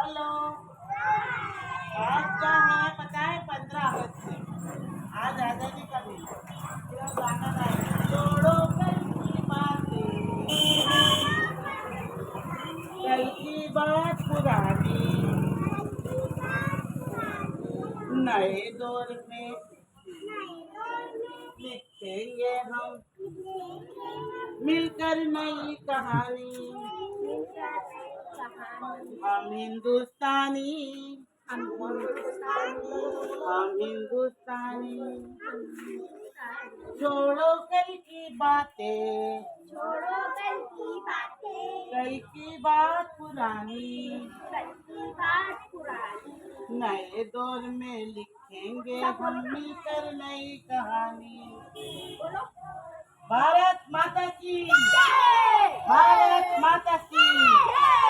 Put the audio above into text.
Hello. आज का है पता है 15 अगस्त से। आज आजादी का दिन है। तो गाना गाएंगे। छोड़ो कल की बातें, कल की बात पुरानी, नए दौर में लिखेंगे हम मिलकर नई कहानी। हम हिंदुस्तानी, हम हिंदुस्तानी। छोड़ो कल की बातें, छोड़ो कल की बातें, कल की बात पुरानी, कल की बात पुरानी। नए दौर में लिखेंगे हम मिलकर नई कहानी। बोलो भारत माता की, जय, भारत माता की। जय।